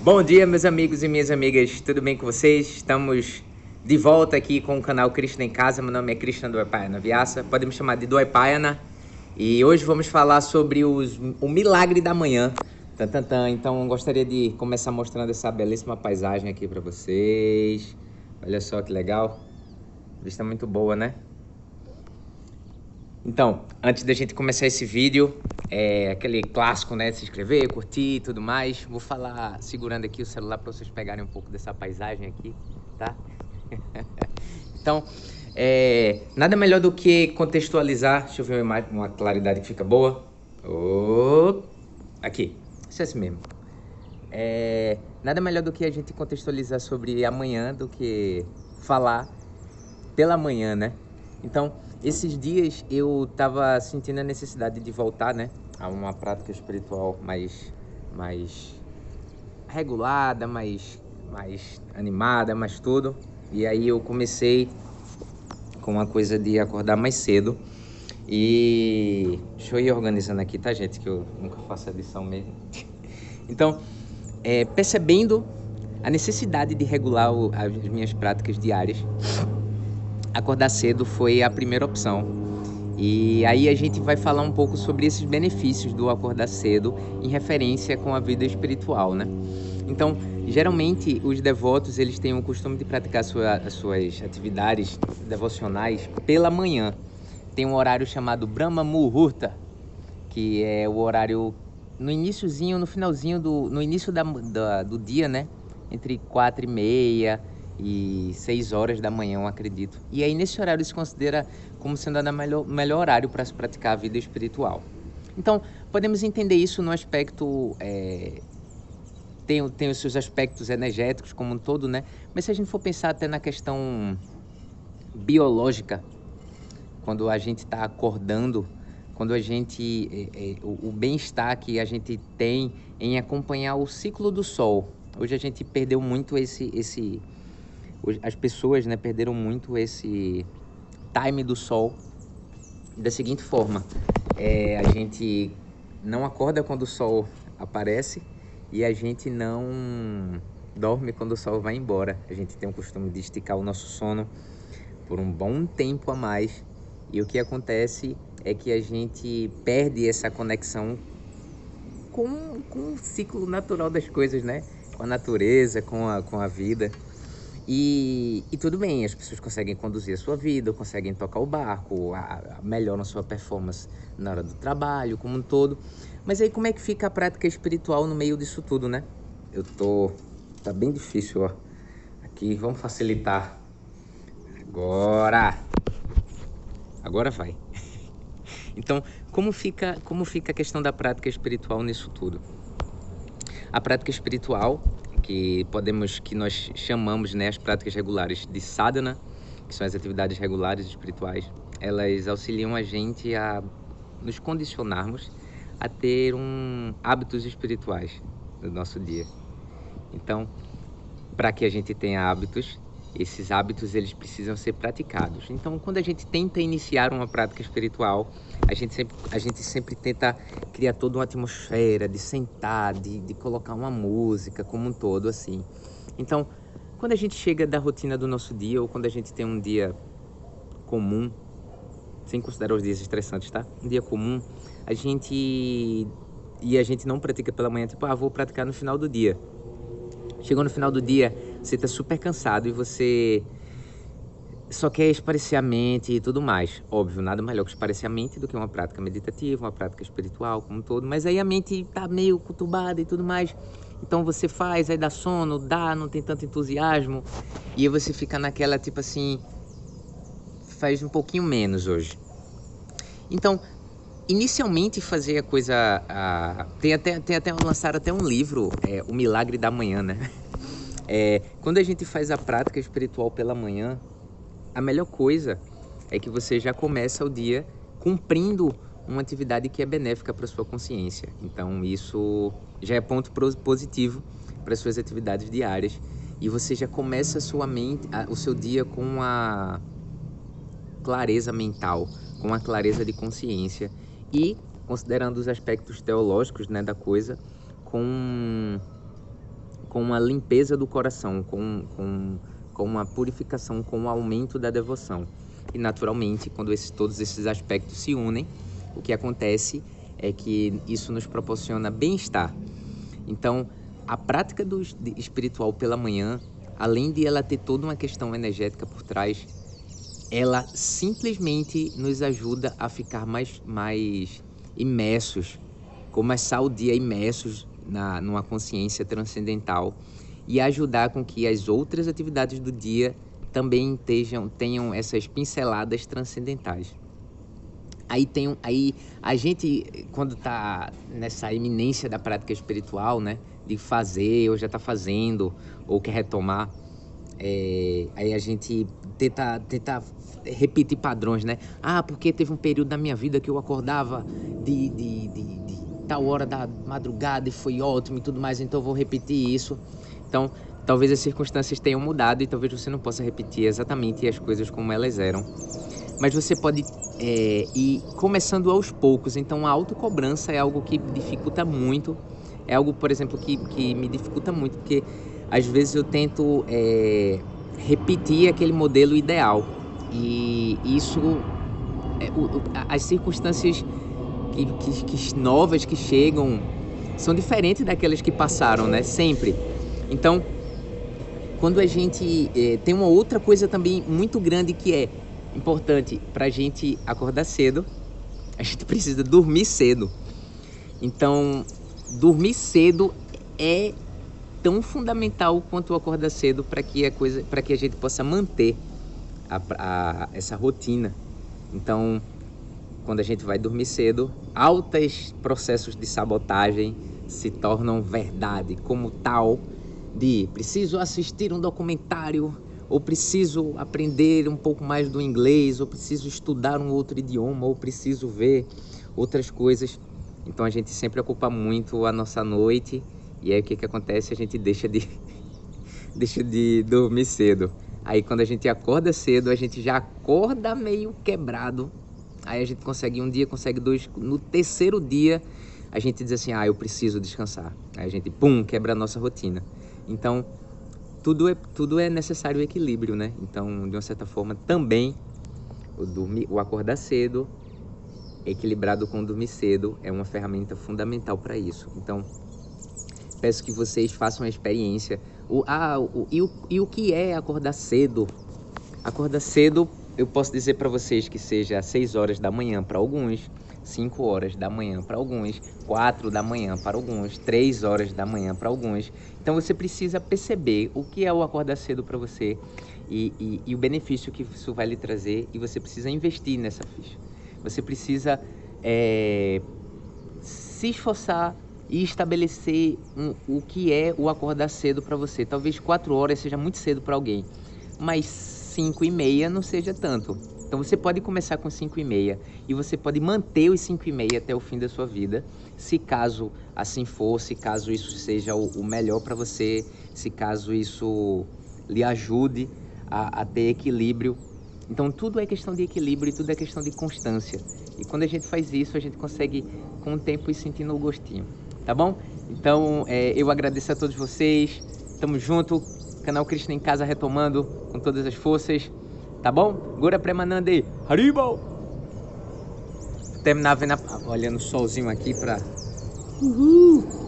Bom dia, meus amigos e minhas amigas, tudo bem com vocês? Estamos de volta aqui com o canal Krishna em Casa. Meu nome é Krishna Dwaipayana Vyasa, pode me chamar de Dwaipayana. E hoje vamos falar sobre o milagre da manhã. Tan, tan, tan. Então gostaria de começar mostrando essa belíssima paisagem aqui para vocês. Olha só que legal, vista muito boa, né? Então, antes da gente começar esse vídeo, aquele clássico, né? Se inscrever, curtir e tudo mais. Vou falar segurando aqui o celular para vocês pegarem um pouco dessa paisagem aqui, tá? Então, nada melhor do que contextualizar. Deixa eu ver uma claridade que fica boa. Aqui, isso é assim mesmo. Nada melhor do que a gente contextualizar sobre amanhã do que falar pela manhã, né? Então, esses dias eu tava sentindo a necessidade de voltar, né, a uma prática espiritual mais regulada, mais animada, mais tudo. E aí eu comecei com uma coisa de acordar mais cedo. E deixa eu ir organizando aqui, tá, gente? Que eu nunca faço edição mesmo. Então, percebendo a necessidade de regular as minhas práticas diárias, acordar cedo foi a primeira opção. E aí a gente vai falar um pouco sobre esses benefícios do acordar cedo em referência com a vida espiritual, né? Então, geralmente os devotos, eles têm o costume de praticar as suas atividades devocionais pela manhã. Tem um horário chamado Brahma Muhurta, que é o horário no iniciozinho, no finalzinho no início do dia, né? Entre 4h30 e 6 horas da manhã, eu acredito. E aí nesse horário se considera como sendo o melhor horário para se praticar a vida espiritual. Então, podemos entender isso no aspecto... tem os seus aspectos energéticos como um todo, né? Mas se a gente for pensar até na questão biológica, quando a gente está acordando, quando a gente... o bem-estar que a gente tem em acompanhar o ciclo do sol. Hoje a gente perdeu muito as pessoas, né, perderam muito esse time do sol da seguinte forma: a gente não acorda quando o sol aparece e a gente não dorme quando o sol vai embora. A gente tem o costume de esticar o nosso sono por um bom tempo a mais, e o que acontece é que a gente perde essa conexão com o ciclo natural das coisas, né? Com a natureza, com a vida. E tudo bem, as pessoas conseguem conduzir a sua vida, conseguem tocar o barco, melhoram a sua performance na hora do trabalho, como um todo. Mas aí como é que fica a prática espiritual no meio disso tudo, né? Tá bem difícil, ó. Aqui, vamos facilitar. Agora vai. Então, como fica a questão da prática espiritual nisso tudo? A prática espiritual, que nós chamamos, né, as práticas regulares de sadhana, que são as atividades regulares espirituais, elas auxiliam a gente a nos condicionarmos a ter hábitos espirituais no nosso dia. Então, para que a gente tenha hábitos, esses hábitos eles precisam ser praticados. Então, quando a gente tenta iniciar uma prática espiritual, a gente sempre tenta criar toda uma atmosfera de sentar, de colocar uma música como um todo, assim. Então, quando a gente chega da rotina do nosso dia, ou quando a gente tem um dia comum, sem considerar os dias estressantes, tá? Um dia comum, a gente não pratica pela manhã, tipo, vou praticar no final do dia. Chegou no final do dia, você tá super cansado e você só quer espairecer a mente e tudo mais. Óbvio, nada melhor que espairecer a mente do que uma prática meditativa, uma prática espiritual como um todo. Mas aí a mente tá meio conturbada e tudo mais. Então você faz, aí dá sono, não tem tanto entusiasmo. E aí você fica naquela, tipo assim, faz um pouquinho menos hoje. Então, inicialmente fazer a coisa... lançaram até um livro, O Milagre da Manhã, né? Quando a gente faz a prática espiritual pela manhã, a melhor coisa é que você já começa o dia cumprindo uma atividade que é benéfica para a sua consciência. Então isso já é ponto positivo para as suas atividades diárias. E você já começa o seu dia com uma clareza mental, com uma clareza de consciência e, considerando os aspectos teológicos, né, da coisa, com com uma limpeza do coração, com uma purificação, com um aumento da devoção. E naturalmente, quando todos esses aspectos se unem, o que acontece é que isso nos proporciona bem-estar. Então, a prática espiritual pela manhã, além de ela ter toda uma questão energética por trás, ela simplesmente nos ajuda a ficar mais imersos, começar o dia imersos numa consciência transcendental e ajudar com que as outras atividades do dia também tenham essas pinceladas transcendentais. Aí a gente, quando está nessa iminência da prática espiritual, né, de fazer, ou já está fazendo, ou quer retomar, aí a gente tenta repetir padrões, né? Ah, porque teve um período da minha vida que eu acordava de tal hora da madrugada e foi ótimo e tudo mais, então eu vou repetir isso. Então, talvez as circunstâncias tenham mudado e talvez você não possa repetir exatamente as coisas como elas eram. Mas você pode ir começando aos poucos. Então, a autocobrança é algo que dificulta muito. É algo, por exemplo, que me dificulta muito, porque às vezes eu tento repetir aquele modelo ideal. E isso, as circunstâncias novas que chegam são diferentes daquelas que passaram, né? Sempre. Então, quando a gente tem uma outra coisa também muito grande que é importante para a gente acordar cedo, a gente precisa dormir cedo. Então, dormir cedo é tão fundamental quanto acordar cedo para que a gente possa manter essa rotina. Então, quando a gente vai dormir cedo, altos processos de sabotagem se tornam verdade, como tal de preciso assistir um documentário, ou preciso aprender um pouco mais do inglês, ou preciso estudar um outro idioma, ou preciso ver outras coisas. Então a gente sempre ocupa muito a nossa noite, e aí o que acontece? A gente deixa de dormir cedo. Aí quando a gente acorda cedo, a gente já acorda meio quebrado. Aí a gente consegue um dia, consegue dois. No terceiro dia, a gente diz assim, eu preciso descansar. Aí a gente, quebra a nossa rotina. Então, tudo é necessário equilíbrio, né? Então, de uma certa forma, também o acordar cedo, equilibrado com o dormir cedo, é uma ferramenta fundamental para isso. Então, peço que vocês façam a experiência. E o que é acordar cedo? Acordar cedo, eu posso dizer para vocês que seja 6 horas da manhã para alguns, 5 horas da manhã para alguns, 4 da manhã para alguns, 3 horas da manhã para alguns. Então você precisa perceber o que é o acordar cedo para você e o benefício que isso vai lhe trazer, e você precisa investir nessa ficha. Você precisa se esforçar e estabelecer o que é o acordar cedo para você. Talvez 4 horas seja muito cedo para alguém, mas 5h30 não seja tanto. Então você pode começar com 5h30 e você pode manter os 5h30 até o fim da sua vida, se caso assim for, se caso isso seja o melhor para você, se caso isso lhe ajude a ter equilíbrio. Então tudo é questão de equilíbrio e tudo é questão de constância. E quando a gente faz isso, a gente consegue com o tempo ir sentindo o gostinho, tá bom? Então eu agradeço a todos vocês, tamo junto, canal Krishna em Casa retomando com todas as forças. Tá bom? Gora Premanande, Haribol! Vou terminar olhando o solzinho aqui pra... Uhul!